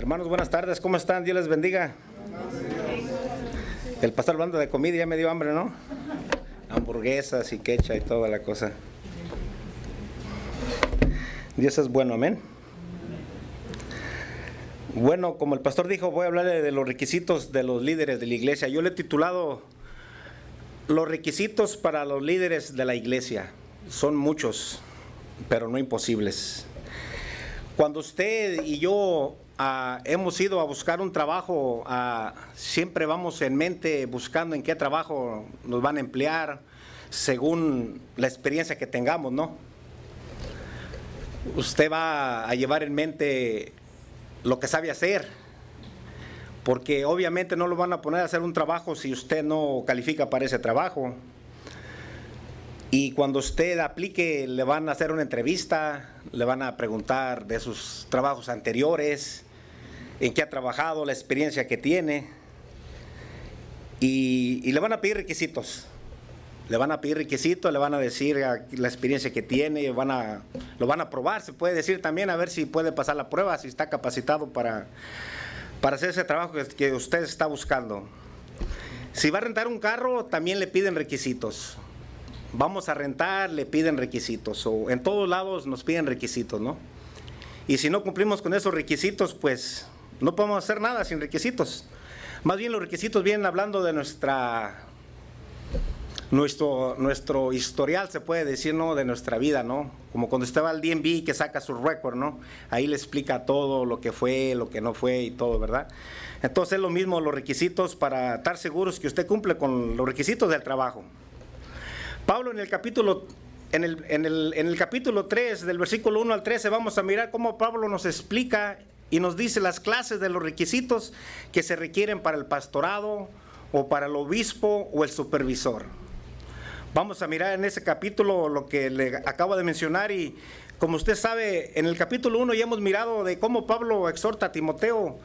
Hermanos, buenas tardes, ¿cómo están? Dios les bendiga. El pastor hablando de comida ya me dio hambre, ¿no? Hamburguesas y quecha y toda la cosa. Dios es bueno, amén. Bueno, como el pastor dijo, voy a hablar de los requisitos de los líderes de la iglesia. Yo le he titulado los requisitos para los líderes de la iglesia. Son muchos, pero no imposibles. Cuando usted y yo hemos ido a buscar un trabajo, siempre vamos en mente buscando en qué trabajo nos van a emplear según la experiencia que tengamos, ¿no? Usted va a llevar en mente lo que sabe hacer, porque obviamente no lo van a poner a hacer un trabajo si usted no califica para ese trabajo. Y cuando usted aplique, le van a hacer una entrevista, le van a preguntar de sus trabajos anteriores, en qué ha trabajado, la experiencia que tiene, y le van a pedir requisitos. Le van a pedir requisitos, le van a decir la experiencia que tiene, lo van a probar, se puede decir también, a ver si puede pasar la prueba, si está capacitado para hacer ese trabajo que usted está buscando. Si va a rentar un carro, también le piden requisitos. Vamos a rentar, le piden requisitos, o en todos lados nos piden requisitos, ¿no? Y si no cumplimos con esos requisitos, pues no podemos hacer nada sin requisitos. Más bien los requisitos vienen hablando de nuestro historial, se puede decir, ¿no? De nuestra vida, ¿no? Como cuando usted va al DMV que saca su récord, ¿no? Ahí le explica todo lo que fue, lo que no fue y todo, ¿verdad? Entonces es lo mismo los requisitos para estar seguros que usted cumple con los requisitos del trabajo. Pablo en el capítulo 3, del versículo 1 al 13, vamos a mirar cómo Pablo nos explica y nos dice las clases de los requisitos que se requieren para el pastorado o para el obispo o el supervisor. Vamos a mirar en ese capítulo lo que le acabo de mencionar, y como usted sabe, en el capítulo 1 ya hemos mirado de cómo Pablo exhorta a Timoteo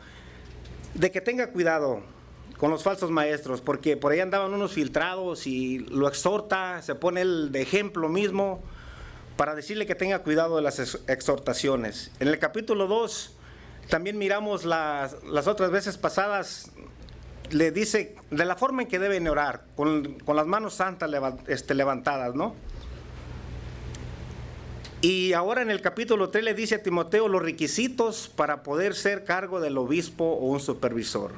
de que tenga cuidado con los falsos maestros, porque por ahí andaban unos filtrados y lo exhorta, se pone él de ejemplo mismo para decirle que tenga cuidado de las exhortaciones. En el capítulo 2 también miramos las otras veces pasadas, le dice de la forma en que deben orar, con las manos santas levantadas, ¿no? Y ahora en el capítulo 3 le dice a Timoteo los requisitos para poder ser cargo del obispo o un supervisor.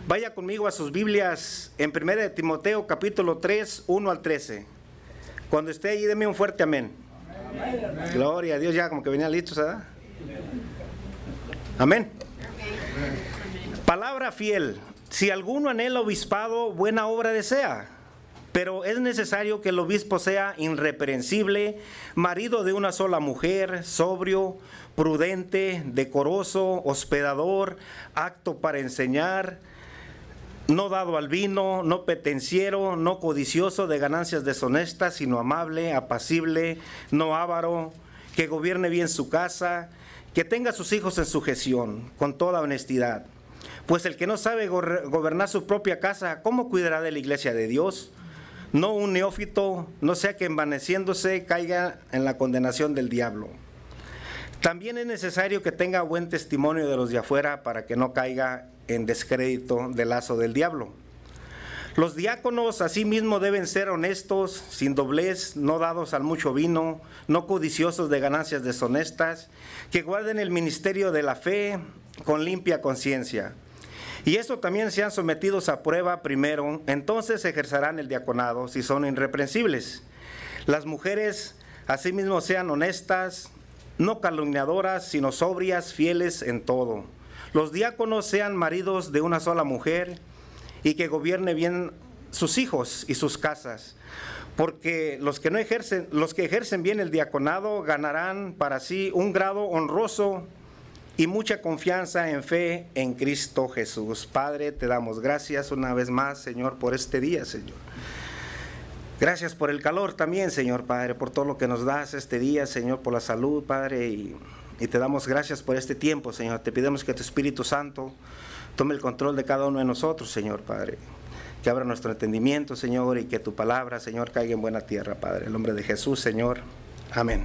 Vaya conmigo a sus Biblias en 1 de Timoteo capítulo 3, 1 al 13. Cuando esté allí, deme un fuerte amén. Amén. Gloria a Dios, ya como que venían listos, ¿verdad? Amén. Palabra fiel. Si alguno anhela obispado, buena obra desea. Pero es necesario que el obispo sea irreprensible, marido de una sola mujer, sobrio, prudente, decoroso, hospedador, apto para enseñar, no dado al vino, no petenciero, no codicioso de ganancias deshonestas, sino amable, apacible, no avaro, que gobierne bien su casa, que tenga a sus hijos en sujeción, con toda honestidad. Pues el que no sabe gobernar su propia casa, ¿cómo cuidará de la iglesia de Dios? No un neófito, no sea que envaneciéndose caiga en la condenación del diablo. También es necesario que tenga buen testimonio de los de afuera para que no caiga en descrédito del lazo del diablo. Los diáconos asimismo deben ser honestos, sin doblez, no dados al mucho vino, no codiciosos de ganancias deshonestas, que guarden el ministerio de la fe con limpia conciencia. Y eso también sean sometidos a prueba primero, entonces ejercerán el diaconado si son irreprensibles. Las mujeres asimismo sean honestas, no calumniadoras, sino sobrias, fieles en todo. Los diáconos sean maridos de una sola mujer y que gobierne bien sus hijos y sus casas, porque los que ejercen bien el diaconado ganarán para sí un grado honroso y mucha confianza en fe en Cristo Jesús. Padre, te damos gracias una vez más, Señor, por este día, Señor. Gracias por el calor también, Señor, Padre, por todo lo que nos das este día, Señor, por la salud, Padre, y te damos gracias por este tiempo, Señor. Te pedimos que tu Espíritu Santo tome el control de cada uno de nosotros, Señor, Padre. Que abra nuestro entendimiento, Señor, y que tu palabra, Señor, caiga en buena tierra, Padre. En el nombre de Jesús, Señor. Amén.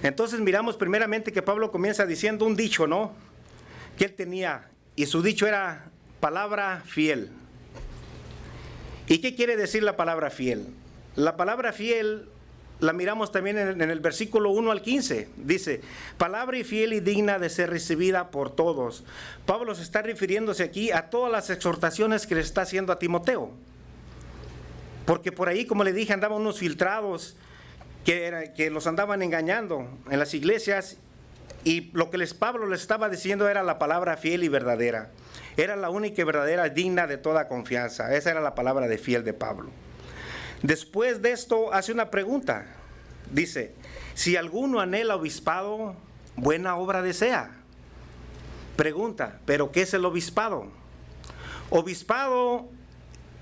Entonces miramos primeramente que Pablo comienza diciendo un dicho, ¿no? que él tenía, y su dicho era palabra fiel. ¿Y qué quiere decir la palabra fiel? La palabra fiel la miramos también en el versículo 1 al 15. Dice, palabra y fiel y digna de ser recibida por todos. Pablo se está refiriéndose aquí a todas las exhortaciones que le está haciendo a Timoteo. Porque por ahí, como le dije, andaban unos filtrados que los andaban engañando en las iglesias. Y lo que Pablo les estaba diciendo era la palabra fiel y verdadera. Era la única y verdadera, digna de toda confianza. Esa era la palabra de fiel de Pablo. Después de esto hace una pregunta. Dice, si alguno anhela obispado, buena obra desea. Pregunta, ¿pero qué es el obispado? Obispado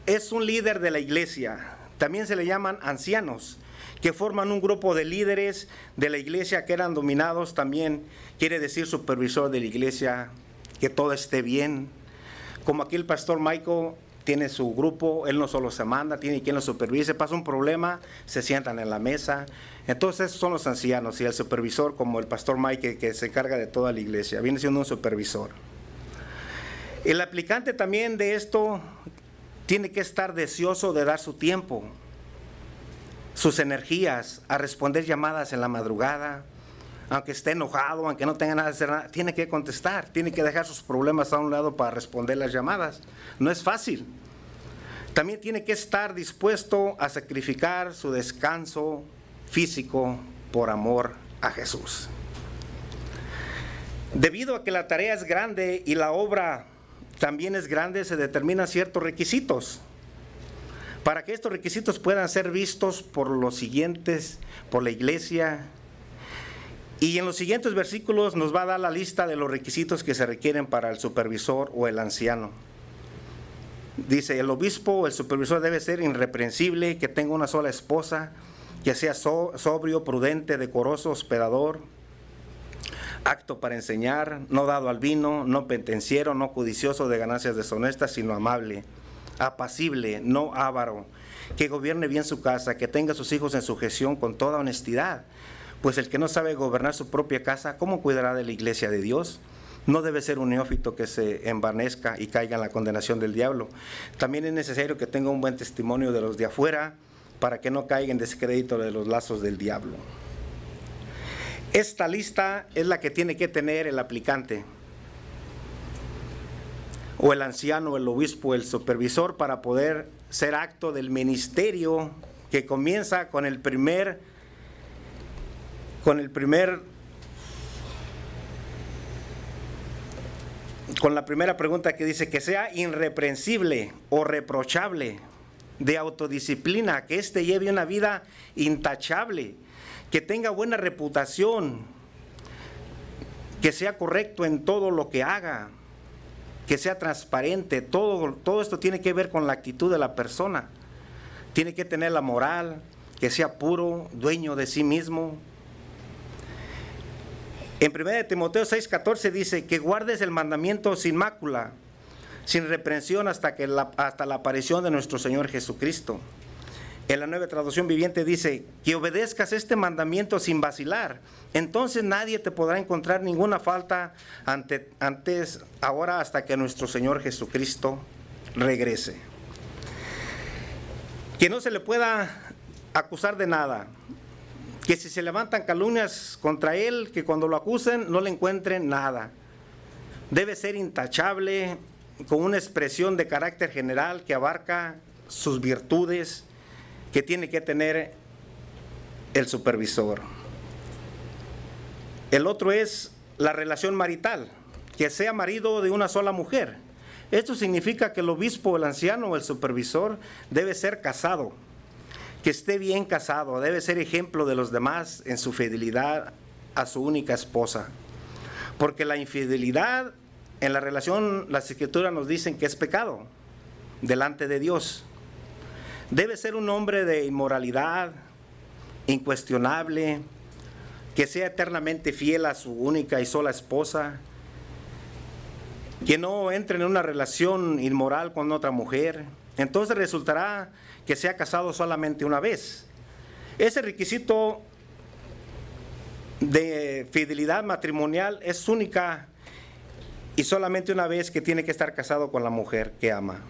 es un líder de la iglesia. También se le llaman ancianos, que forman un grupo de líderes de la iglesia que eran dominados también, quiere decir supervisor de la iglesia, que todo esté bien. Como aquí el pastor Michael tiene su grupo, él no solo se manda, tiene quien lo supervise, pasa un problema, se sientan en la mesa. Entonces son los ancianos y el supervisor, como el pastor Mike, que se encarga de toda la iglesia, viene siendo un supervisor. El aplicante también de esto tiene que estar deseoso de dar su tiempo, sus energías, a responder llamadas en la madrugada, aunque esté enojado, aunque no tenga nada que hacer, tiene que contestar, tiene que dejar sus problemas a un lado para responder las llamadas. No es fácil. También tiene que estar dispuesto a sacrificar su descanso físico por amor a Jesús. Debido a que la tarea es grande y la obra también es grande, se determinan ciertos requisitos. Para que estos requisitos puedan ser vistos por los siguientes, por la iglesia. Y en los siguientes versículos nos va a dar la lista de los requisitos que se requieren para el supervisor o el anciano. Dice, el obispo o el supervisor debe ser irreprensible, que tenga una sola esposa, que sea sobrio, prudente, decoroso, hospedador, apto para enseñar, no dado al vino, no pendenciero, no codicioso de ganancias deshonestas, sino amable, apacible, no avaro, que gobierne bien su casa, que tenga a sus hijos en sujeción con toda honestidad. Pues el que no sabe gobernar su propia casa, ¿cómo cuidará de la iglesia de Dios? No debe ser un neófito que se envanezca y caiga en la condenación del diablo. También es necesario que tenga un buen testimonio de los de afuera, para que no caiga en descrédito de los lazos del diablo. Esta lista es la que tiene que tener el aplicante, o el anciano, el obispo, el supervisor, para poder ser acto del ministerio que comienza con la primera pregunta que dice que sea irreprensible o reprochable, de autodisciplina, que éste lleve una vida intachable, que tenga buena reputación, que sea correcto en todo lo que haga, que sea transparente. Todo esto tiene que ver con la actitud de la persona. Tiene que tener la moral, que sea puro, dueño de sí mismo. En 1 Timoteo 6:14 dice que guardes el mandamiento sin mácula, sin reprensión hasta la aparición de nuestro Señor Jesucristo. En la Nueva Traducción Viviente dice que obedezcas este mandamiento sin vacilar. Entonces nadie te podrá encontrar ninguna falta ahora hasta que nuestro Señor Jesucristo regrese. Que no se le pueda acusar de nada. Que si se levantan calumnias contra él, que cuando lo acusen no le encuentren nada. Debe ser intachable, con una expresión de carácter general que abarca sus virtudes que tiene que tener el supervisor. El otro es la relación marital, que sea marido de una sola mujer. Esto significa que el obispo, el anciano o el supervisor debe ser casado, que esté bien casado, debe ser ejemplo de los demás en su fidelidad a su única esposa. Porque la infidelidad en la relación, las escrituras nos dicen que es pecado delante de Dios. Debe ser un hombre de inmoralidad, incuestionable, que sea eternamente fiel a su única y sola esposa, que no entre en una relación inmoral con otra mujer. Entonces resultará que sea casado solamente una vez. Ese requisito de fidelidad matrimonial es única y solamente una vez que tiene que estar casado con la mujer que ama.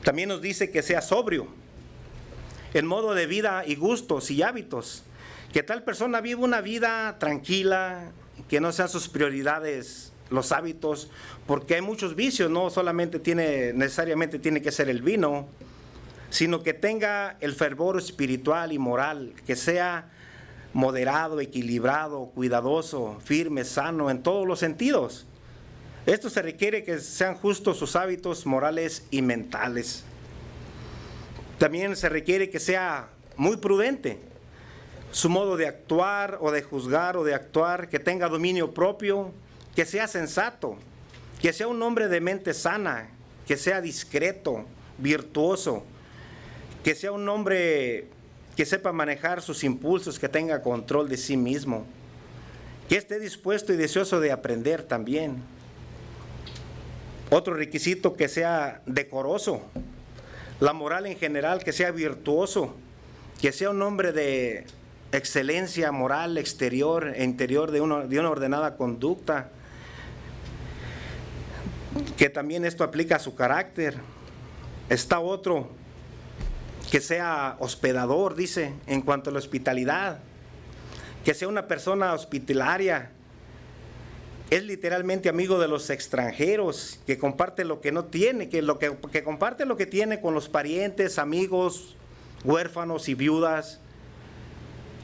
También nos dice que sea sobrio en modo de vida y gustos y hábitos, que tal persona viva una vida tranquila, que no sean sus prioridades los hábitos, porque hay muchos vicios, no solamente necesariamente tiene que ser el vino, sino que tenga el fervor espiritual y moral, que sea moderado, equilibrado, cuidadoso, firme, sano en todos los sentidos. Esto se requiere que sean justos sus hábitos morales y mentales. También se requiere que sea muy prudente su modo de actuar o de juzgar o de actuar, que tenga dominio propio, que sea sensato, que sea un hombre de mente sana, que sea discreto, virtuoso, que sea un hombre que sepa manejar sus impulsos, que tenga control de sí mismo, que esté dispuesto y deseoso de aprender también. Otro requisito, que sea decoroso. La moral en general, que sea virtuoso, que sea un hombre de excelencia moral exterior e interior, de una ordenada conducta, que también esto aplica a su carácter. Está otro, que sea hospedador, dice, en cuanto a la hospitalidad, que sea una persona hospitalaria, es literalmente amigo de los extranjeros, que comparte lo que no tiene, que comparte lo que tiene con los parientes, amigos, huérfanos y viudas,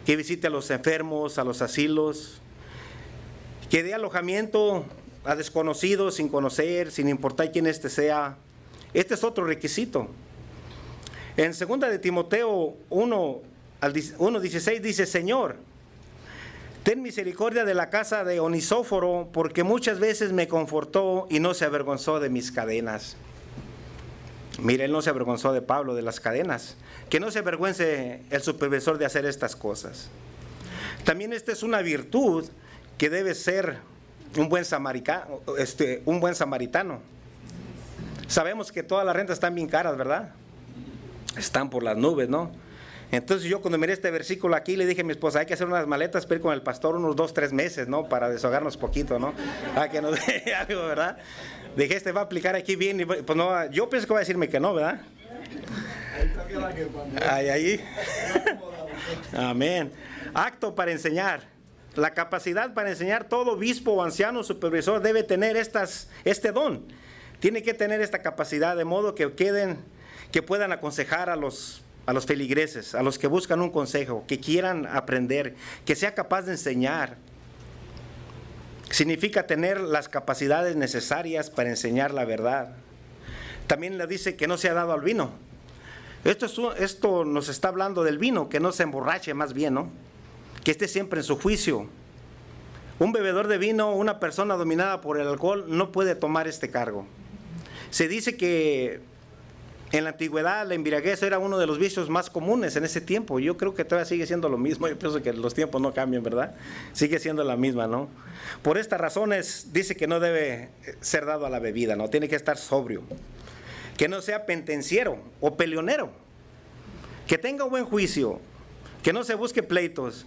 que visite a los enfermos, a los asilos, que dé alojamiento a desconocidos sin conocer, sin importar quién éste sea. Este es otro requisito. En 2 de Timoteo 1:16 dice: Señor, ten misericordia de la casa de Onesíforo, porque muchas veces me confortó y no se avergonzó de mis cadenas. Mire, él no se avergonzó de Pablo, de las cadenas. Que no se avergüence el supervisor de hacer estas cosas. También esta es una virtud que debe ser un buen samaritano. Sabemos que todas las rentas están bien caras, ¿verdad? Están por las nubes, ¿no? Entonces yo, cuando miré este versículo aquí, le dije a mi esposa: hay que hacer unas maletas para ir con el pastor unos 2-3 meses, ¿no? Para desahogarnos poquito, ¿no? A que nos dé algo, ¿verdad? Dije, este va a aplicar aquí bien, y pues no, yo pienso que va a decirme que no, ¿verdad? Ahí. Amén. Acto para enseñar. La capacidad para enseñar, todo obispo o anciano supervisor debe tener este don. Tiene que tener esta capacidad, de modo que puedan aconsejar a los feligreses, a los que buscan un consejo, que quieran aprender, que sea capaz de enseñar. Significa tener las capacidades necesarias para enseñar la verdad. También le dice que no sea dado al vino. Esto nos está hablando del vino, que no se emborrache, más bien, ¿no? Que esté siempre en su juicio. Un bebedor de vino, una persona dominada por el alcohol, no puede tomar este cargo. Se dice que en la antigüedad la embriaguez era uno de los vicios más comunes en ese tiempo. Yo creo que todavía sigue siendo lo mismo. Yo pienso que los tiempos no cambian, ¿verdad? Sigue siendo la misma, ¿no? Por estas razones dice que no debe ser dado a la bebida, ¿no? Tiene que estar sobrio. Que no sea pendenciero o peleonero. Que tenga buen juicio. Que no se busque pleitos.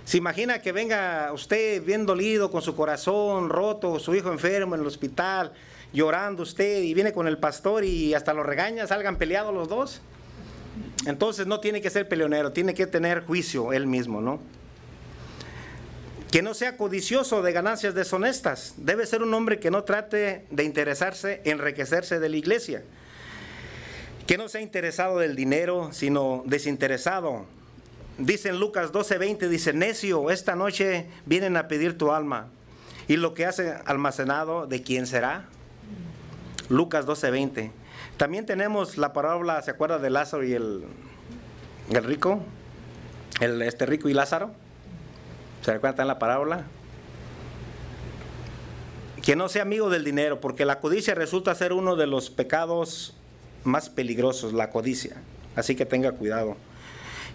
¿Se imagina que venga usted bien dolido, con su corazón roto, su hijo enfermo en el hospital, llorando usted, y viene con el pastor y hasta lo regaña, salgan peleados los dos? Entonces no tiene que ser peleonero, tiene que tener juicio él mismo, ¿no? Que no sea codicioso de ganancias deshonestas. Debe ser un hombre que no trate de interesarse, enriquecerse de la iglesia. Que no sea interesado del dinero, sino desinteresado. Dice en Lucas 12:20, dice: necio, esta noche vienen a pedir tu alma, y lo que has almacenado, ¿de quién será? Lucas 12:20. También tenemos la parábola, ¿se acuerda de Lázaro y el rico? Este rico y Lázaro. ¿Se recuerda en la parábola? Que no sea amigo del dinero, porque la codicia resulta ser uno de los pecados más peligrosos, la codicia. Así que tenga cuidado.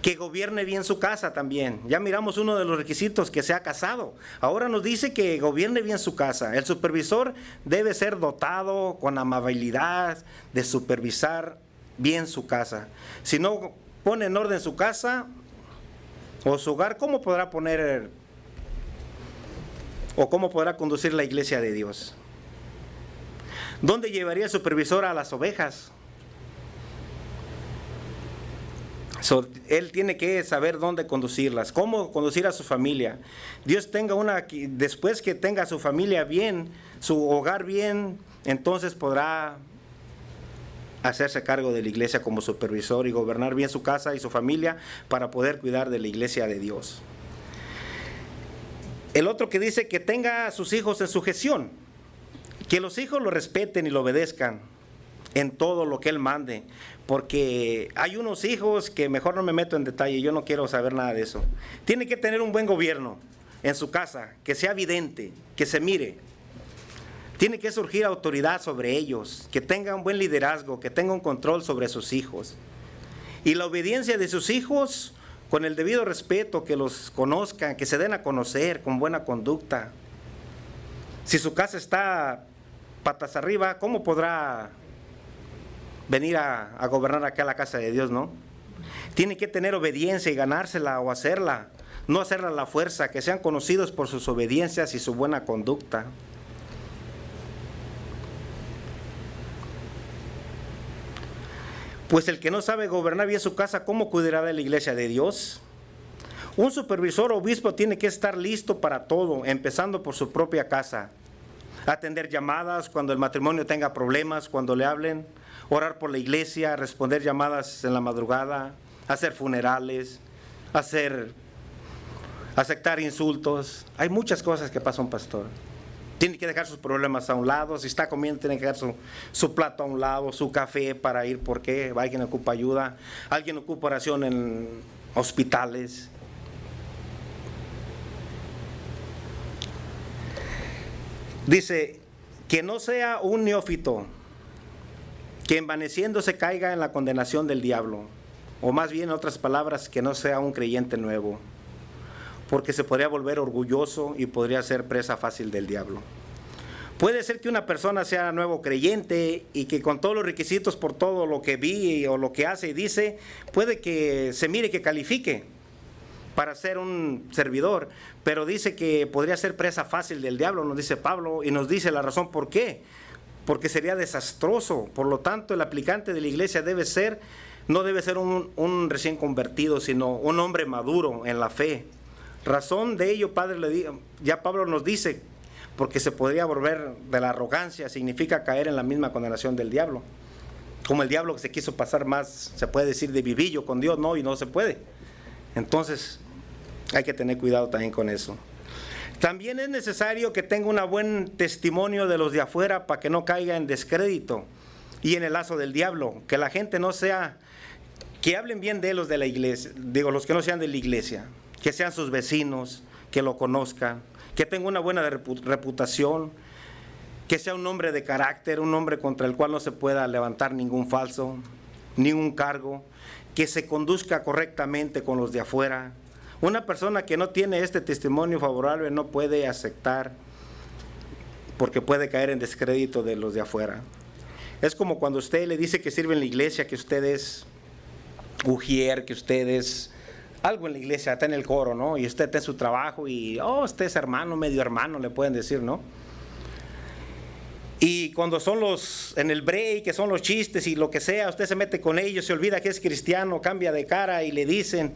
Que gobierne bien su casa también. Ya miramos uno de los requisitos, que sea casado. Ahora nos dice que gobierne bien su casa. El supervisor debe ser dotado con amabilidad de supervisar bien su casa. Si no pone en orden su casa o su hogar, ¿cómo podrá conducir la iglesia de Dios? ¿Dónde llevaría el supervisor a las ovejas? Él tiene que saber dónde conducirlas, cómo conducir a su familia. Dios tenga después que tenga su familia bien, su hogar bien, entonces podrá hacerse cargo de la iglesia como supervisor y gobernar bien su casa y su familia para poder cuidar de la iglesia de Dios. El otro que dice que tenga a sus hijos en sujeción, que los hijos lo respeten y lo obedezcan en todo lo que él mande, porque hay unos hijos que mejor no me meto en detalle, yo no quiero saber nada de eso. Tiene que tener un buen gobierno en su casa, que sea evidente, que se mire. Tiene que surgir autoridad sobre ellos, que tenga un buen liderazgo, que tenga un control sobre sus hijos. Y la obediencia de sus hijos, con el debido respeto, que los conozcan, que se den a conocer con buena conducta. Si su casa está patas arriba, ¿cómo podrá venir a gobernar acá la casa de Dios, no? Tiene que tener obediencia y ganársela o hacerla, no hacerla a la fuerza, que sean conocidos por sus obediencias y su buena conducta. Pues el que no sabe gobernar bien su casa, ¿cómo cuidará de la iglesia de Dios? Un supervisor o obispo tiene que estar listo para todo, empezando por su propia casa. Atender llamadas cuando el matrimonio tenga problemas, cuando le hablen, orar por la iglesia, responder llamadas en la madrugada, hacer funerales, aceptar insultos. Hay muchas cosas que pasa un pastor. Tiene que dejar sus problemas a un lado, si está comiendo tiene que dejar su plato a un lado, su café para ir, porque alguien ocupa ayuda, alguien ocupa oración en hospitales. Dice, que no sea un neófito, que envaneciéndose caiga en la condenación del diablo, o más bien en otras palabras, que no sea un creyente nuevo, porque se podría volver orgulloso y podría ser presa fácil del diablo. Puede ser que una persona sea nuevo creyente y que con todos los requisitos por todo lo que vi o lo que hace y dice, puede que se mire que califique para ser un servidor, pero dice que podría ser presa fácil del diablo, nos dice Pablo, y nos dice la razón por qué. Porque sería desastroso. Por lo tanto, el aplicante de la iglesia no debe ser un recién convertido, sino un hombre maduro en la fe. Razón de ello, ya Pablo nos dice, porque se podría volver de la arrogancia, significa caer en la misma condenación del diablo. Como el diablo que se quiso pasar más, se puede decir, de vivillo con Dios, no, y no se puede. Entonces, hay que tener cuidado también con eso. También es necesario que tenga un buen testimonio de los de afuera para que no caiga en descrédito y en el lazo del diablo. Que la gente no sea, que hablen bien de los de la iglesia, digo, los que no sean de la iglesia, que sean sus vecinos, que lo conozcan, que tenga una buena reputación, que sea un hombre de carácter, un hombre contra el cual no se pueda levantar ningún falso, ningún cargo, que se conduzca correctamente con los de afuera. Una persona que no tiene este testimonio favorable no puede aceptar, porque puede caer en descrédito de los de afuera. Es como cuando usted le dice que sirve en la iglesia, que usted es ujier, que usted es algo en la iglesia, está en el coro, ¿no? Y usted está en su trabajo y, usted es hermano, medio hermano, le pueden decir, ¿no? Y cuando son en el break, que son los chistes y lo que sea, usted se mete con ellos, se olvida que es cristiano, cambia de cara y le dicen,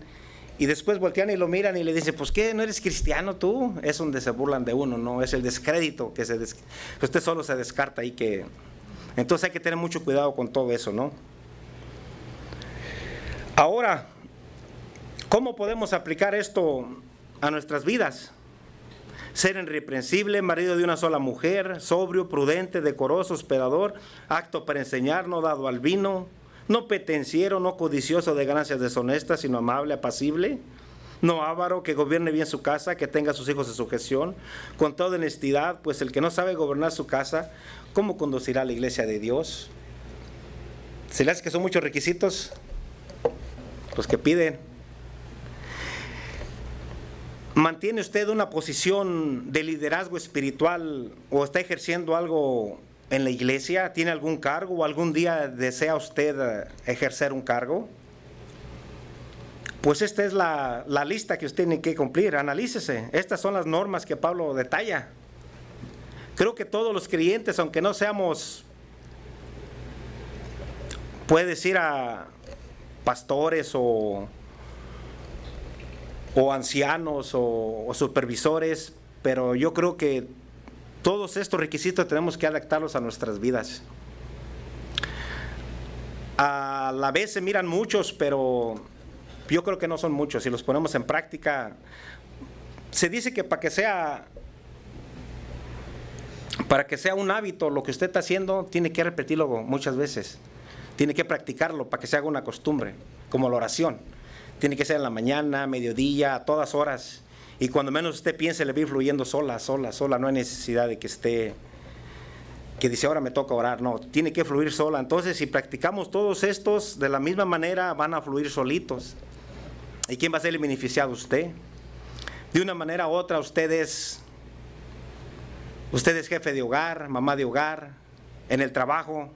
y después voltean y lo miran y le dicen, pues ¿qué? ¿No eres cristiano tú? Es donde se burlan de uno, ¿no? Es el descrédito que usted solo se descarta ahí que... Entonces hay que tener mucho cuidado con todo eso, ¿no? Ahora, ¿cómo podemos aplicar esto a nuestras vidas? Ser irreprensible, marido de una sola mujer, sobrio, prudente, decoroso, hospedador, apto para enseñar, no dado al vino, no petenciero, no codicioso de ganancias deshonestas, sino amable, apacible, no avaro, que gobierne bien su casa, que tenga a sus hijos en sujeción, con toda honestidad, pues el que no sabe gobernar su casa, ¿cómo conducirá a la iglesia de Dios? ¿Se le hace que son muchos requisitos los que piden? ¿Mantiene usted una posición de liderazgo espiritual o está ejerciendo algo en la iglesia? ¿Tiene algún cargo o algún día desea usted ejercer un cargo? Pues esta es la lista que usted tiene que cumplir. Analícese. Estas son las normas que Pablo detalla. Creo que todos los creyentes, aunque no seamos puedes ir a pastores o ancianos o supervisores, pero yo creo que todos estos requisitos tenemos que adaptarlos a nuestras vidas. A la vez se miran muchos, pero yo creo que no son muchos. Si los ponemos en práctica, se dice que para que sea un hábito lo que usted está haciendo, tiene que repetirlo muchas veces. Tiene que practicarlo para que se haga una costumbre, como la oración. Tiene que ser en la mañana, mediodía, a todas horas. Y cuando menos usted piense, le va a ir fluyendo sola. No hay necesidad de que dice, ahora me toca orar. No, tiene que fluir sola. Entonces, si practicamos todos estos de la misma manera, van a fluir solitos. ¿Y quién va a ser el beneficiado? Usted. De una manera u otra, usted es jefe de hogar, mamá de hogar, en el trabajo.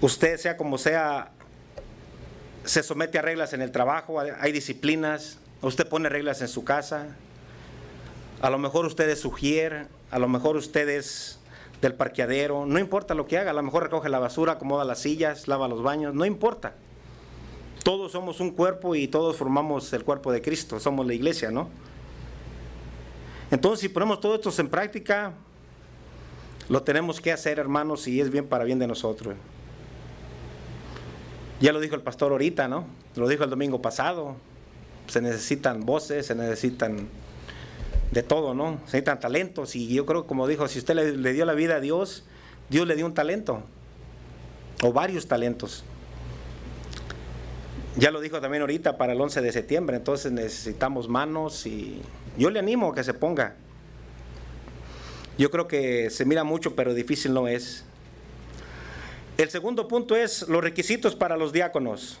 Usted, sea como sea, se somete a reglas en el trabajo, hay disciplinas. Usted pone reglas en su casa. A lo mejor usted es ujier, a lo mejor usted es del parqueadero, no importa lo que haga, a lo mejor recoge la basura, acomoda las sillas, lava los baños, no importa. Todos somos un cuerpo y todos formamos el cuerpo de Cristo, somos la iglesia, ¿no? Entonces, si ponemos todo esto en práctica, lo tenemos que hacer, hermanos, y es bien para bien de nosotros. Ya lo dijo el pastor ahorita, ¿no? Lo dijo el domingo pasado. Se necesitan voces, se necesitan de todo, ¿no? Se necesitan talentos. Y yo creo, como dijo, si usted le dio la vida a Dios, Dios le dio un talento. O varios talentos. Ya lo dijo también ahorita para el 11 de septiembre. Entonces necesitamos manos y yo le animo a que se ponga. Yo creo que se mira mucho, pero difícil no es. El segundo punto es los requisitos para los diáconos.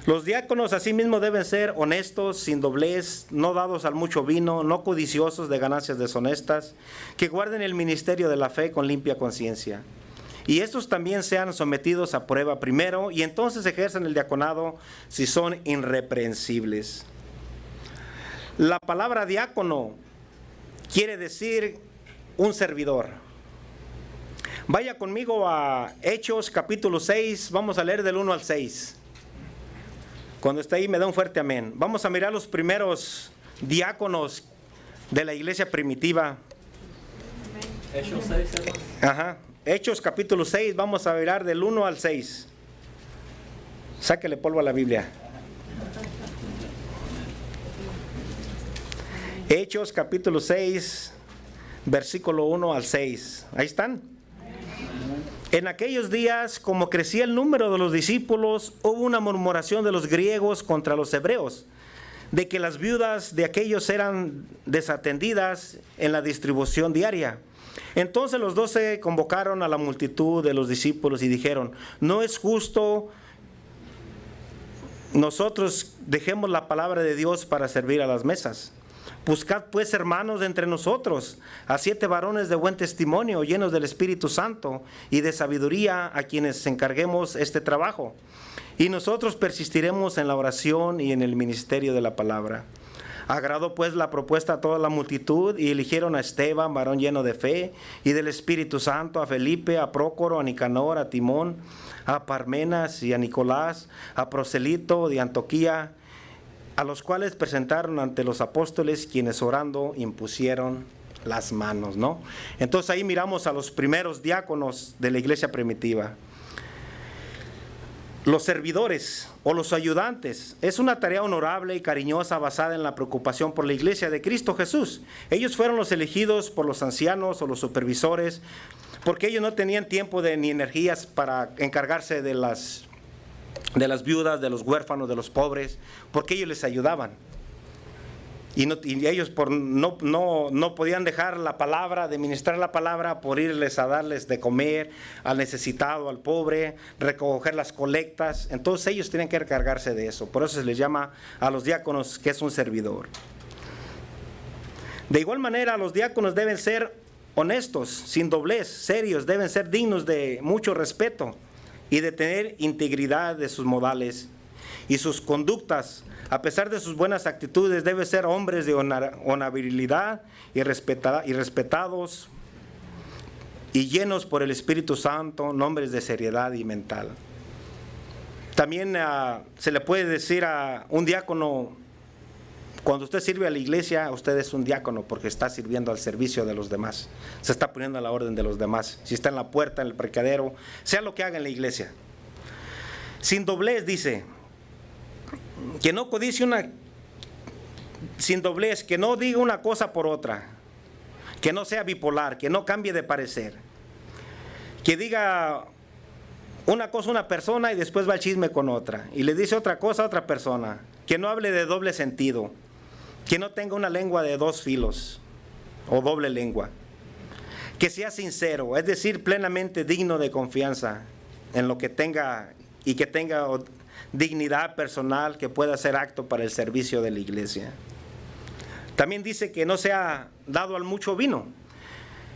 Los diáconos asimismo deben ser honestos, sin doblez, no dados al mucho vino, no codiciosos de ganancias deshonestas, que guarden el ministerio de la fe con limpia conciencia. Y estos también sean sometidos a prueba primero y entonces ejercen el diaconado si son irreprensibles. La palabra diácono quiere decir un servidor. Vaya conmigo a Hechos capítulo 6, vamos a leer del 1 al 6. Cuando está ahí me da un fuerte amén. Vamos a mirar los primeros diáconos de la iglesia primitiva. Hechos 6, hermano. Ajá. Hechos capítulo 6, vamos a mirar del 1 al 6. Sáquele polvo a la Biblia. Hechos capítulo 6, versículo 1 al 6. Ahí están. En aquellos días, como crecía el número de los discípulos, hubo una murmuración de los griegos contra los hebreos, de que las viudas de aquellos eran desatendidas en la distribución diaria. Entonces los 12 convocaron a la multitud de los discípulos y dijeron, no es justo nosotros dejemos la palabra de Dios para servir a las mesas. Buscad pues, hermanos, de entre nosotros a 7 varones de buen testimonio, llenos del Espíritu Santo y de sabiduría, a quienes encarguemos este trabajo. Y nosotros persistiremos en la oración y en el ministerio de la palabra. Agradó pues la propuesta a toda la multitud y eligieron a Esteban, varón lleno de fe y del Espíritu Santo, a Felipe, a Prócoro, a Nicanor, a Timón, a Parmenas y a Nicolás, a Proselito de Antioquía, a los cuales presentaron ante los apóstoles, quienes orando impusieron las manos, ¿no? Entonces ahí miramos a los primeros diáconos de la iglesia primitiva. Los servidores o los ayudantes es una tarea honorable y cariñosa basada en la preocupación por la iglesia de Cristo Jesús. Ellos fueron los elegidos por los ancianos o los supervisores, porque ellos no tenían tiempo ni energías para encargarse de las viudas, de los huérfanos, de los pobres, porque ellos les ayudaban. Y ellos no podían dejar la palabra, de ministrar la palabra, por irles a darles de comer al necesitado, al pobre, recoger las colectas. Entonces ellos tenían que encargarse de eso. Por eso se les llama a los diáconos que es un servidor. De igual manera, los diáconos deben ser honestos, sin doblez, serios, deben ser dignos de mucho respeto y de tener integridad de sus modales y sus conductas. A pesar de sus buenas actitudes, deben ser hombres de honorabilidad y respetados y llenos por el Espíritu Santo, nombres de seriedad y mental. También se le puede decir a un diácono, cuando usted sirve a la iglesia, usted es un diácono porque está sirviendo al servicio de los demás, se está poniendo a la orden de los demás. Si está en la puerta, en el mercadero, sea lo que haga en la iglesia. Sin doblez, dice, que no codicie sin doblez, que no diga una cosa por otra, que no sea bipolar, que no cambie de parecer, que diga una cosa a una persona y después va el chisme con otra, y le dice otra cosa a otra persona, que no hable de doble sentido, que no tenga una lengua de dos filos o doble lengua, que sea sincero, es decir, plenamente digno de confianza en lo que tenga y que tenga dignidad personal, que pueda ser apto para el servicio de la iglesia. También dice que no sea dado al mucho vino,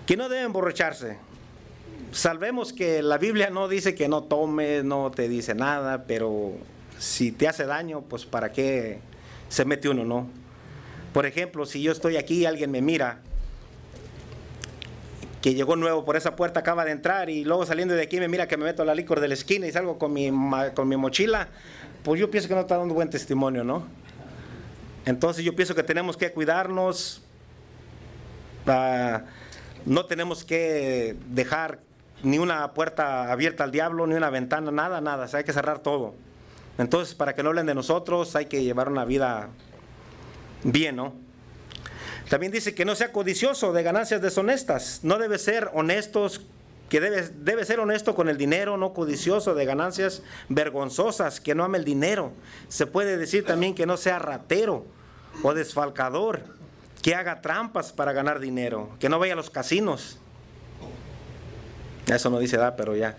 que no debe emborracharse. Sabemos que la Biblia no dice que no tomes, no te dice nada, pero si te hace daño, pues para qué se mete uno, ¿no? Por ejemplo, si yo estoy aquí y alguien me mira, que llegó nuevo por esa puerta, acaba de entrar, y luego saliendo de aquí me mira que me meto a la licor de la esquina y salgo con mi mochila, pues yo pienso que no está dando buen testimonio, ¿no? Entonces yo pienso que tenemos que cuidarnos, no tenemos que dejar ni una puerta abierta al diablo, ni una ventana, nada, o sea, hay que cerrar todo. Entonces, para que no hablen de nosotros, hay que llevar una vida bien, ¿no? También dice que no sea codicioso de ganancias deshonestas, no debe ser honestos, que debe ser honesto con el dinero, no codicioso de ganancias vergonzosas, que no ame el dinero. Se puede decir también que no sea ratero o desfalcador, que haga trampas para ganar dinero, que no vaya a los casinos. Eso no dice da, pero ya,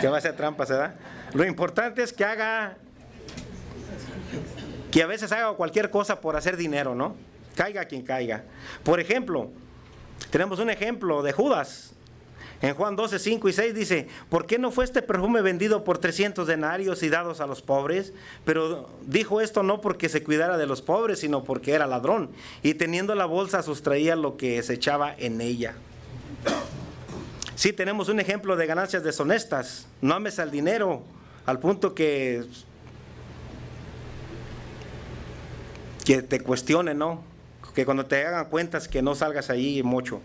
que va a hacer trampas, ¿verdad? Lo importante es que a veces haga cualquier cosa por hacer dinero, ¿no? Caiga quien caiga. Por ejemplo, tenemos un ejemplo de Judas. En Juan 12, 5 y 6 dice, ¿por qué no fue este perfume vendido por 300 denarios y dados a los pobres? Pero dijo esto no porque se cuidara de los pobres, sino porque era ladrón, y teniendo la bolsa sustraía lo que se echaba en ella. Sí, tenemos un ejemplo de ganancias deshonestas. No ames al dinero al punto que te cuestionen, ¿no? Que cuando te hagan cuentas que no salgas allí mucho.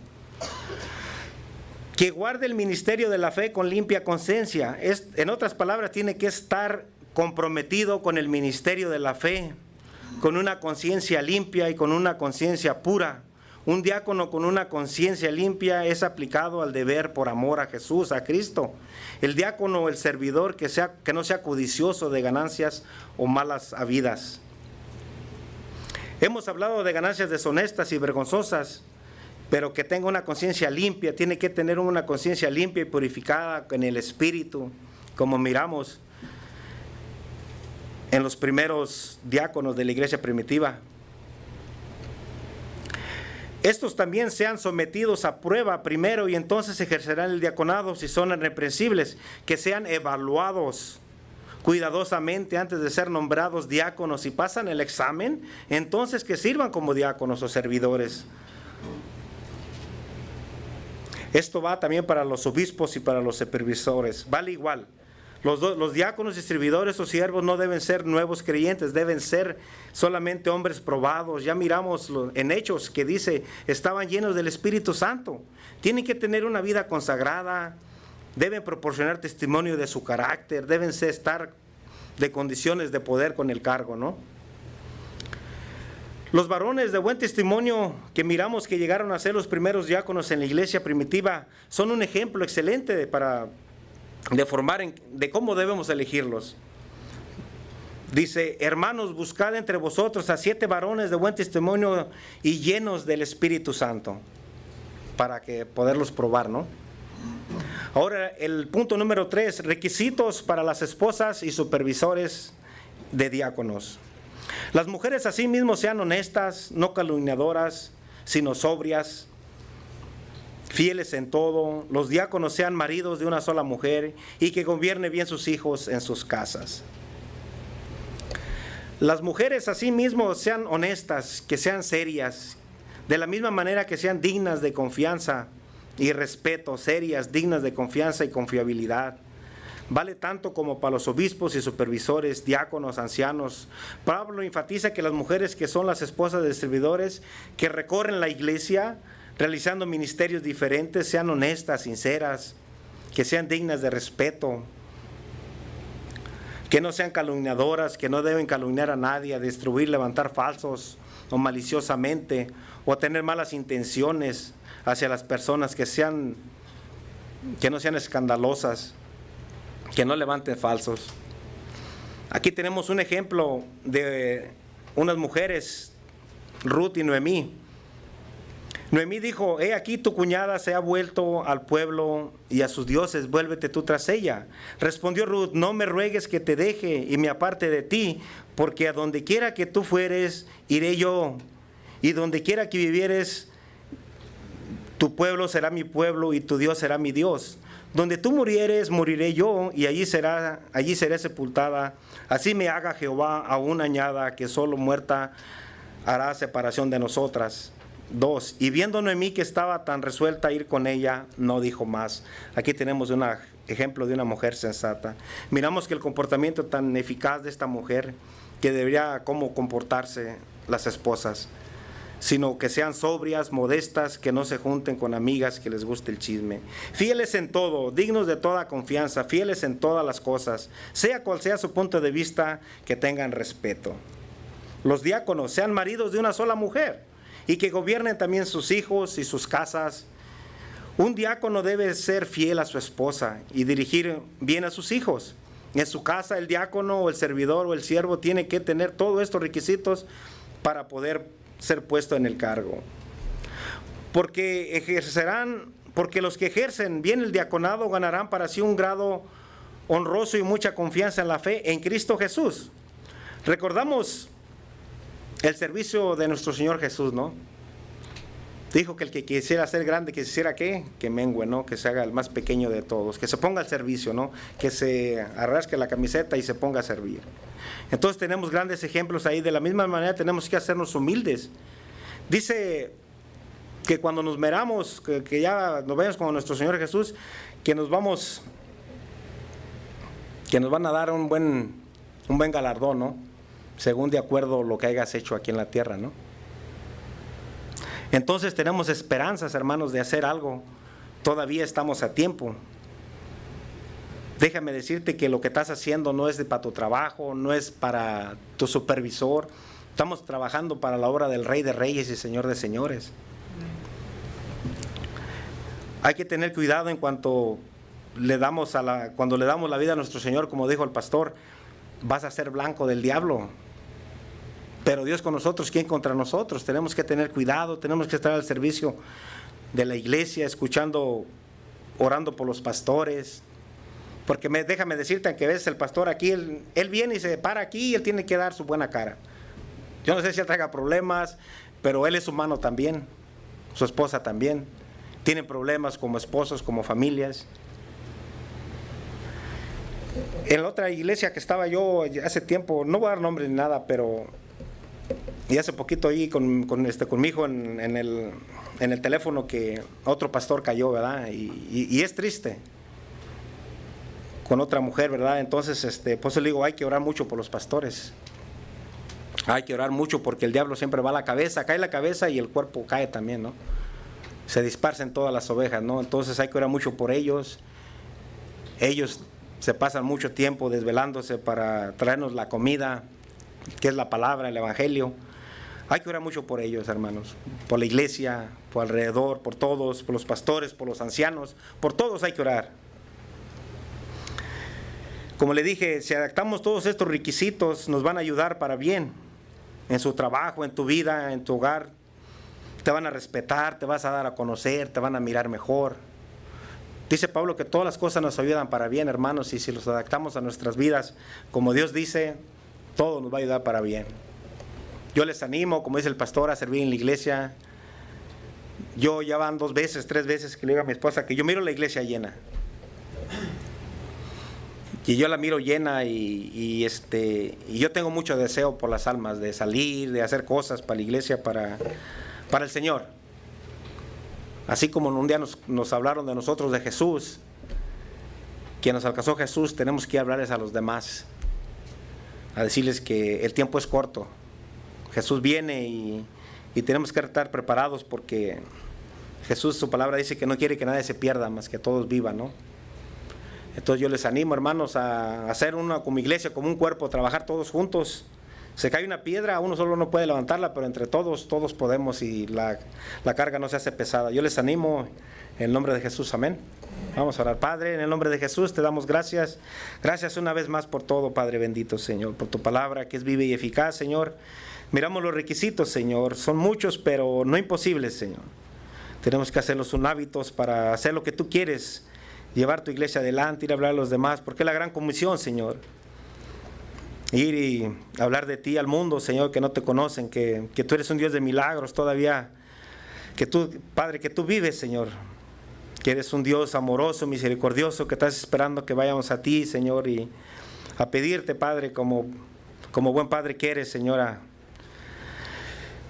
Que guarde el ministerio de la fe con limpia conciencia. En otras palabras, tiene que estar comprometido con el ministerio de la fe, con una conciencia limpia y con una conciencia pura. Un diácono con una conciencia limpia es aplicado al deber por amor a Jesús, a Cristo. El diácono, el servidor, que no sea codicioso de ganancias o malas habidas. Hemos hablado de ganancias deshonestas y vergonzosas, pero que tenga una conciencia limpia, tiene que tener una conciencia limpia y purificada en el espíritu, como miramos en los primeros diáconos de la iglesia primitiva. Estos también sean sometidos a prueba primero y entonces ejercerán el diaconado si son irreprensibles, que sean evaluados cuidadosamente antes de ser nombrados diáconos. Si pasan el examen, entonces que sirvan como diáconos o servidores. Esto va también para los obispos y para los supervisores, vale igual. Los diáconos y servidores o siervos no deben ser nuevos creyentes, deben ser solamente hombres probados. Ya miramos en Hechos que dice, estaban llenos del Espíritu Santo. Tienen que tener una vida consagrada, deben proporcionar testimonio de su carácter, deben estar de condiciones de poder con el cargo, ¿no? Los varones de buen testimonio que miramos que llegaron a ser los primeros diáconos en la iglesia primitiva son un ejemplo excelente de cómo debemos elegirlos. Dice, hermanos, buscad entre vosotros a 7 varones de buen testimonio y llenos del Espíritu Santo, para que poderlos probar, ¿no? Ahora, el punto número 3, requisitos para las esposas y supervisores de diáconos. Las mujeres asimismo sean honestas, no calumniadoras, sino sobrias, fieles en todo. Los diáconos sean maridos de una sola mujer y que gobierne bien sus hijos en sus casas. Las mujeres asimismo sean honestas, que sean serias, de la misma manera que sean dignas de confianza, y respeto, serias, dignas de confianza y confiabilidad. Vale tanto como para los obispos y supervisores, diáconos, ancianos. Pablo enfatiza que las mujeres que son las esposas de servidores, que recorren la iglesia, realizando ministerios diferentes, sean honestas, sinceras, que sean dignas de respeto, que no sean calumniadoras, que no deben calumniar a nadie, a destruir, levantar falsos o maliciosamente, o tener malas intenciones hacia las personas, que no sean escandalosas, que no levanten falsos. Aquí tenemos un ejemplo de unas mujeres, Ruth y Noemí. Noemí dijo: he aquí tu cuñada se ha vuelto al pueblo y a sus dioses, vuélvete tú tras ella. Respondió Ruth: no me ruegues que te deje y me aparte de ti, porque a donde quiera que tú fueres, iré yo, y donde quiera que vivieres, tu pueblo será mi pueblo y tu Dios será mi Dios. Donde tú murieres, moriré yo, y allí seré sepultada. Así me haga Jehová, aún añada, que solo muerta hará separación de nosotras. 2. Y viendo Noemí que estaba tan resuelta a ir con ella, no dijo más. Aquí tenemos un ejemplo de una mujer sensata. Miramos que el comportamiento tan eficaz de esta mujer, que debería cómo comportarse las esposas, sino que sean sobrias, modestas, que no se junten con amigas que les guste el chisme. Fieles en todo, dignos de toda confianza, fieles en todas las cosas, sea cual sea su punto de vista, que tengan respeto. Los diáconos sean maridos de una sola mujer y que gobiernen también sus hijos y sus casas. Un diácono debe ser fiel a su esposa y dirigir bien a sus hijos. En su casa el diácono o el servidor o el siervo tiene que tener todos estos requisitos para poder ser puesto en el cargo. Porque los que ejercen bien el diaconado ganarán para sí un grado honroso y mucha confianza en la fe en Cristo Jesús. Recordamos el servicio de nuestro Señor Jesús, ¿no? Dijo que el que quisiera ser grande, que quisiera que mengüe, ¿no? Que se haga el más pequeño de todos, que se ponga al servicio, ¿no? Que se arrasque la camiseta y se ponga a servir. Entonces tenemos grandes ejemplos ahí. De la misma manera tenemos que hacernos humildes. Dice que cuando nos meramos, que ya nos vayamos con nuestro Señor Jesús, que nos van a dar un buen galardón, ¿no? Según de acuerdo a lo que hayas hecho aquí en la tierra, ¿no? Entonces tenemos esperanzas, hermanos, de hacer algo. Todavía estamos a tiempo. Déjame decirte que lo que estás haciendo no es para tu trabajo, no es para tu supervisor. Estamos trabajando para la obra del Rey de Reyes y Señor de Señores. Hay que tener cuidado en cuanto cuando le damos la vida a nuestro Señor, como dijo el pastor, vas a ser blanco del diablo. Pero Dios con nosotros, ¿quién contra nosotros? Tenemos que tener cuidado, tenemos que estar al servicio de la iglesia, escuchando, orando por los pastores. Porque déjame decirte que a veces el pastor aquí, él viene y se para aquí y él tiene que dar su buena cara. Yo no sé si él traiga problemas, pero él es humano también, su esposa también. Tienen problemas como esposos, como familias. En la otra iglesia que estaba yo hace tiempo, no voy a dar nombre ni nada, pero y hace poquito ahí con mi hijo en el teléfono, que otro pastor cayó, ¿verdad? Y es triste, con otra mujer, ¿verdad? Entonces, pues le digo, hay que orar mucho por los pastores. Hay que orar mucho porque el diablo siempre va a la cabeza, cae la cabeza y el cuerpo cae también, ¿no? Se dispersan todas las ovejas, ¿no? Entonces hay que orar mucho por ellos. Ellos se pasan mucho tiempo desvelándose para traernos la comida, que es la palabra, el evangelio. Hay que orar mucho por ellos, hermanos, por la iglesia, por alrededor, por todos, por los pastores, por los ancianos, por todos hay que orar. Como le dije, si adaptamos todos estos requisitos, nos van a ayudar para bien, en su trabajo, en tu vida, en tu hogar. Te van a respetar, te vas a dar a conocer, te van a mirar mejor. Dice Pablo que todas las cosas nos ayudan para bien, hermanos, y si los adaptamos a nuestras vidas, como Dios dice, todo nos va a ayudar para bien. Yo les animo, como dice el pastor, a servir en la iglesia. Yo ya van 2 veces, 3 veces que le digo a mi esposa que yo miro la iglesia llena. Y yo la miro llena y yo tengo mucho deseo por las almas, de salir, de hacer cosas para la iglesia, para el Señor. Así como un día nos hablaron de nosotros, de Jesús, que nos alcanzó Jesús, tenemos que hablarles a los demás, a decirles que el tiempo es corto. Jesús viene y tenemos que estar preparados, porque Jesús, su palabra dice que no quiere que nadie se pierda, más que todos vivan, ¿no? Entonces yo les animo, hermanos, a hacer una como iglesia, como un cuerpo, trabajar todos juntos. Se cae una piedra, uno solo no puede levantarla, pero entre todos podemos, y la carga no se hace pesada. Yo les animo en el nombre de Jesús, amén. Vamos a orar. Padre, en el nombre de Jesús te damos gracias. Gracias una vez más por todo, Padre bendito, Señor, por tu palabra que es viva y eficaz, Señor. Miramos los requisitos, Señor, son muchos, pero no imposibles, Señor. Tenemos que hacerlos un hábitos para hacer lo que tú quieres, llevar tu iglesia adelante, ir a hablar a los demás, porque es la gran comisión, Señor. Ir y hablar de ti al mundo, Señor, que no te conocen, que tú eres un Dios de milagros todavía, que tú, Padre, que tú vives, Señor, que eres un Dios amoroso, misericordioso, que estás esperando que vayamos a ti, Señor, y a pedirte, Padre, como buen Padre que eres, Señora.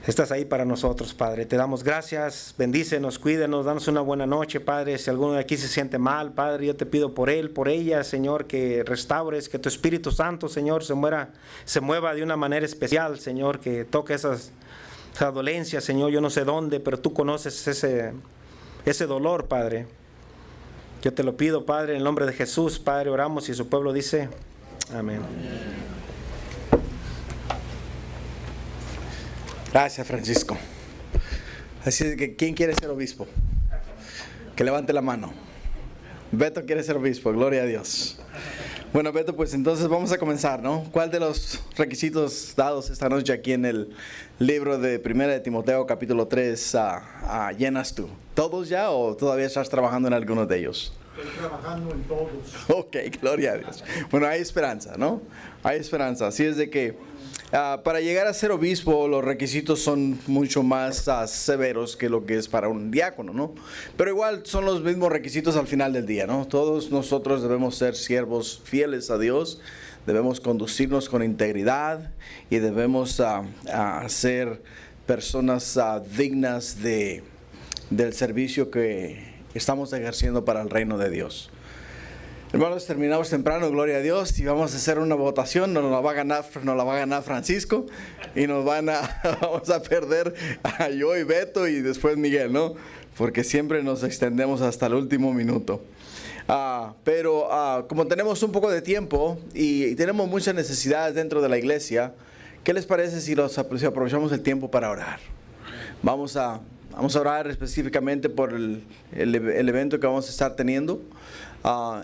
Estás ahí para nosotros, Padre. Te damos gracias, bendícenos, cuídenos, danos una buena noche, Padre. Si alguno de aquí se siente mal, Padre, yo te pido por él, por ella, Señor, que restaures, que tu Espíritu Santo, Señor, se mueva de una manera especial, Señor, que toque esa dolencia, Señor, yo no sé dónde, pero tú conoces ese dolor, Padre. Yo te lo pido, Padre, en el nombre de Jesús, Padre, oramos, y su pueblo dice, amén. Gracias, Francisco. Así es que, ¿quién quiere ser obispo? Que levante la mano. Beto quiere ser obispo, gloria a Dios. Bueno, Beto, pues entonces vamos a comenzar, ¿no? ¿Cuál de los requisitos dados esta noche aquí en el libro de 1 de Timoteo, capítulo 3, llenas tú? ¿Todos ya o todavía estás trabajando en algunos de ellos? Estoy trabajando en todos. Ok, gloria a Dios. Bueno, hay esperanza, ¿no? Hay esperanza. Así es de que para llegar a ser obispo los requisitos son mucho más severos que lo que es para un diácono, ¿no? Pero igual son los mismos requisitos al final del día, ¿no? Todos nosotros debemos ser siervos fieles a Dios, debemos conducirnos con integridad y debemos ser personas dignas del servicio que estamos ejerciendo para el reino de Dios. Hermanos, terminamos temprano, gloria a Dios, y vamos a hacer una votación. Nos la va a ganar Francisco, y vamos a perder a yo y Beto y después Miguel, ¿no? Porque siempre nos extendemos hasta el último minuto. Pero como tenemos un poco de tiempo y tenemos muchas necesidades dentro de la iglesia, ¿qué les parece si aprovechamos el tiempo para orar? Vamos a orar específicamente por el evento que vamos a estar teniendo.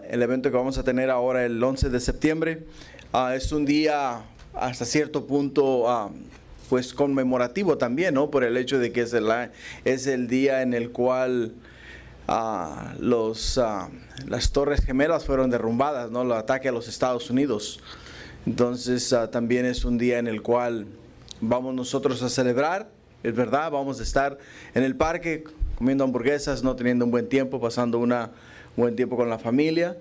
El evento que vamos a tener ahora el 11 de septiembre es un día hasta cierto punto pues conmemorativo también, ¿no? Por el hecho de que es el día en el cual las Torres Gemelas fueron derrumbadas, ¿no? El ataque a los Estados Unidos. Entonces también es un día en el cual vamos nosotros a celebrar, es verdad, vamos a estar en el parque comiendo hamburguesas, no teniendo un buen tiempo, pasando un buen tiempo con la familia.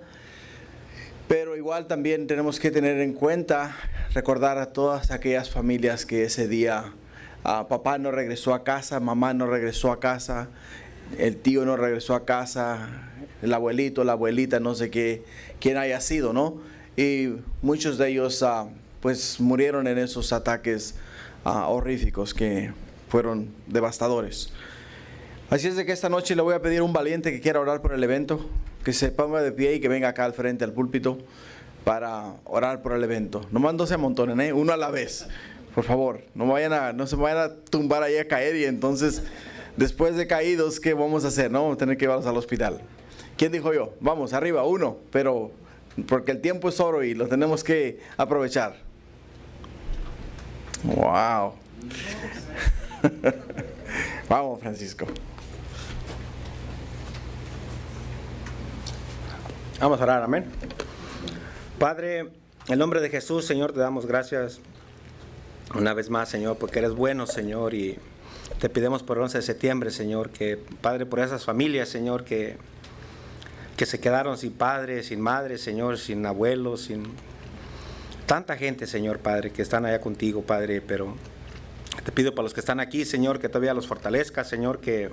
Pero igual también tenemos que tener en cuenta, recordar a todas aquellas familias que ese día papá no regresó a casa, mamá no regresó a casa, el tío no regresó a casa, el abuelito, la abuelita, no sé quién haya sido, ¿no? Y muchos de ellos pues murieron en esos ataques horríficos que fueron devastadores. Así es de que esta noche le voy a pedir a un valiente que quiera orar por el evento, que se ponga de pie y que venga acá al frente al púlpito para orar por el evento. Nomás no se amontonen, uno a la vez, por favor. No se vayan a tumbar ahí a caer y entonces después de caídos, ¿qué vamos a hacer? No, vamos a tener que llevarlos al hospital. ¿Quién dijo yo? Vamos, arriba, uno, pero porque el tiempo es oro y lo tenemos que aprovechar. Wow. Vamos, Francisco. Vamos a orar, amén. Padre, en el nombre de Jesús, Señor, te damos gracias una vez más, Señor, porque eres bueno, Señor, y te pedimos por el 11 de septiembre, Señor, que, Padre, por esas familias, Señor, que se quedaron sin padres, sin madres, Señor, sin abuelos, sin tanta gente, Señor, Padre, que están allá contigo, Padre, pero te pido para los que están aquí, Señor, que todavía los fortalezcas, Señor, que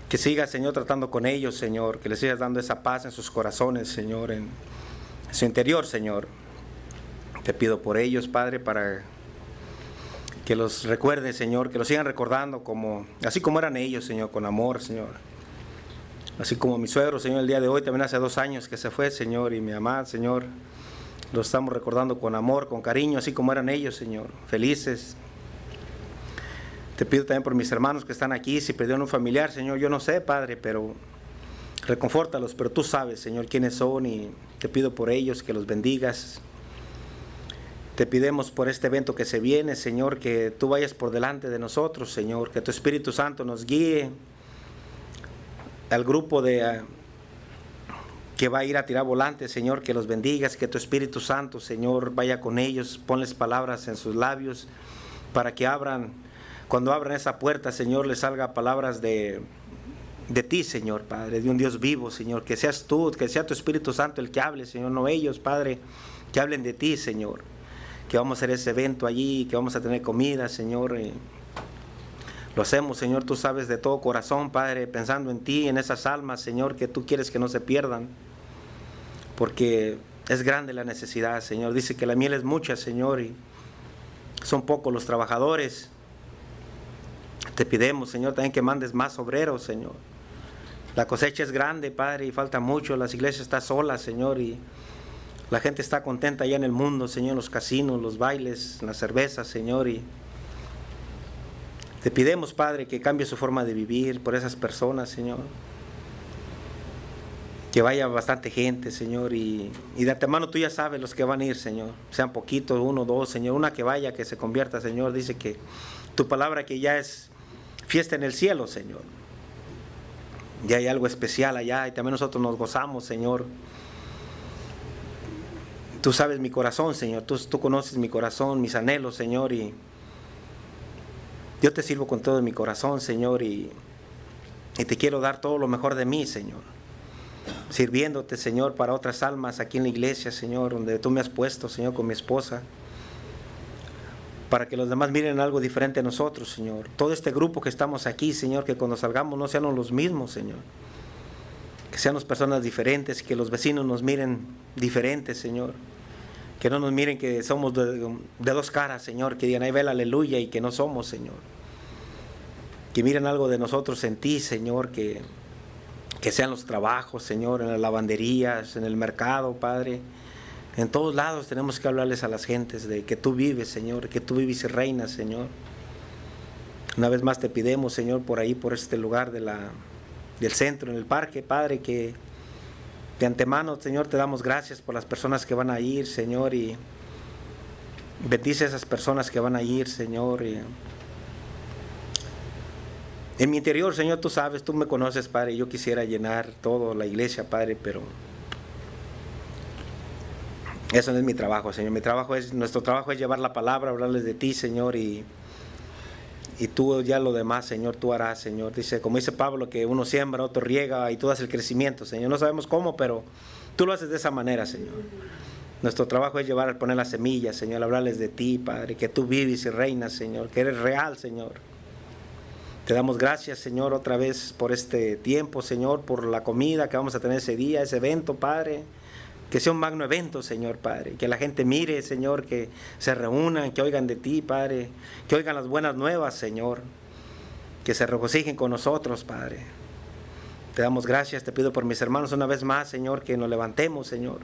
Que sigas, Señor, tratando con ellos, Señor, que les sigas dando esa paz en sus corazones, Señor, en su interior, Señor. Te pido por ellos, Padre, para que los recuerdes, Señor, que los sigan recordando así como eran ellos, Señor, con amor, Señor. Así como mi suegro, Señor, el día de hoy, también hace 2 años que se fue, Señor, y mi amada, Señor, los estamos recordando con amor, con cariño, así como eran ellos, Señor, felices. Te pido también por mis hermanos que están aquí, si perdieron un familiar, Señor, yo no sé, Padre, pero reconfórtalos, pero tú sabes, Señor, quiénes son, y te pido por ellos que los bendigas. Te pidemos por este evento que se viene, Señor, que tú vayas por delante de nosotros, Señor, que tu Espíritu Santo nos guíe al grupo que va a ir a tirar volantes, Señor, que los bendigas, que tu Espíritu Santo, Señor, vaya con ellos, ponles palabras en sus labios para que cuando abran esa puerta, Señor, les salga palabras de ti, Señor, Padre, de un Dios vivo, Señor, que seas tú, que sea tu Espíritu Santo el que hable, Señor, no ellos, Padre, que hablen de ti, Señor, que vamos a hacer ese evento allí, que vamos a tener comida, Señor, lo hacemos, Señor, tú sabes, de todo corazón, Padre, pensando en ti, en esas almas, Señor, que tú quieres que no se pierdan, porque es grande la necesidad, Señor, dice que la miel es mucha, Señor, y son pocos los trabajadores. Te pidemos, Señor, también que mandes más obreros, Señor. La cosecha es grande, Padre, y falta mucho. Las iglesias están solas, Señor, y la gente está contenta allá en el mundo, Señor, los casinos, los bailes, las cervezas, Señor. Y te pidemos, Padre, que cambie su forma de vivir por esas personas, Señor. Que vaya bastante gente, Señor, y de antemano tú ya sabes los que van a ir, Señor. Sean poquitos, 1, 2, Señor. Una que vaya, que se convierta, Señor. Dice que tu palabra que ya es fiesta en el cielo, Señor. Ya hay algo especial allá y también nosotros nos gozamos, Señor. Tú sabes mi corazón, Señor. Tú conoces mi corazón, mis anhelos, Señor. Y yo te sirvo con todo mi corazón, Señor. Y te quiero dar todo lo mejor de mí, Señor. Sirviéndote, Señor, para otras almas aquí en la iglesia, Señor, donde tú me has puesto, Señor, con mi esposa. Para que los demás miren algo diferente a nosotros, Señor. Todo este grupo que estamos aquí, Señor, que cuando salgamos no sean los mismos, Señor. Que seamos personas diferentes, que los vecinos nos miren diferentes, Señor. Que no nos miren que somos de 2 caras, Señor. Que digan, ahí ve el aleluya, y que no somos, Señor. Que miren algo de nosotros en ti, Señor. Que sean los trabajos, Señor, en las lavanderías, en el mercado, Padre. En todos lados tenemos que hablarles a las gentes de que tú vives, Señor, que tú vives y reinas, Señor. Una vez más te pidemos, Señor, por ahí, por este lugar del centro, en el parque, Padre, que de antemano, Señor, te damos gracias por las personas que van a ir, Señor, y bendice a esas personas que van a ir, Señor. Y en mi interior, Señor, tú sabes, tú me conoces, Padre, yo quisiera llenar toda la iglesia, Padre, pero eso no es mi trabajo, Señor. Nuestro trabajo es llevar la palabra, hablarles de ti, Señor, y tú ya lo demás, Señor, tú harás, Señor. Como dice Pablo, que uno siembra, otro riega y tú das el crecimiento, Señor. No sabemos cómo, pero tú lo haces de esa manera, Señor. Nuestro trabajo es poner las semillas, Señor, hablarles de ti, Padre, que tú vives y reinas, Señor, que eres real, Señor. Te damos gracias, Señor, otra vez por este tiempo, Señor, por la comida que vamos a tener ese día, ese evento, Padre. Que sea un magno evento, Señor, Padre. Que la gente mire, Señor, que se reúnan, que oigan de ti, Padre. Que oigan las buenas nuevas, Señor. Que se regocijen con nosotros, Padre. Te damos gracias, te pido por mis hermanos una vez más, Señor, que nos levantemos, Señor.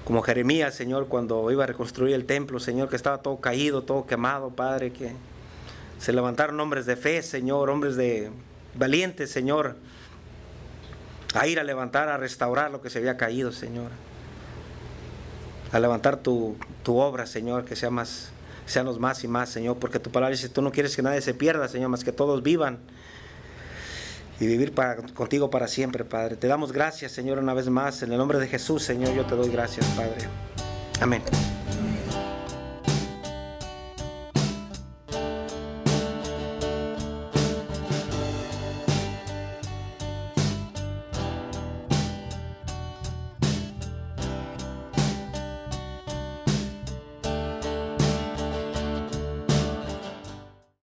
Como Jeremías, Señor, cuando iba a reconstruir el templo, Señor, que estaba todo caído, todo quemado, Padre. Que se levantaron hombres de fe, Señor, hombres de valientes, Señor, a ir a levantar, a restaurar lo que se había caído, Señor. A levantar tu obra, Señor, que seamos más y más, Señor, porque tu palabra dice, tú no quieres que nadie se pierda, Señor, más que todos vivan y vivir contigo para siempre, Padre. Te damos gracias, Señor, una vez más. En el nombre de Jesús, Señor, yo te doy gracias, Padre. Amén.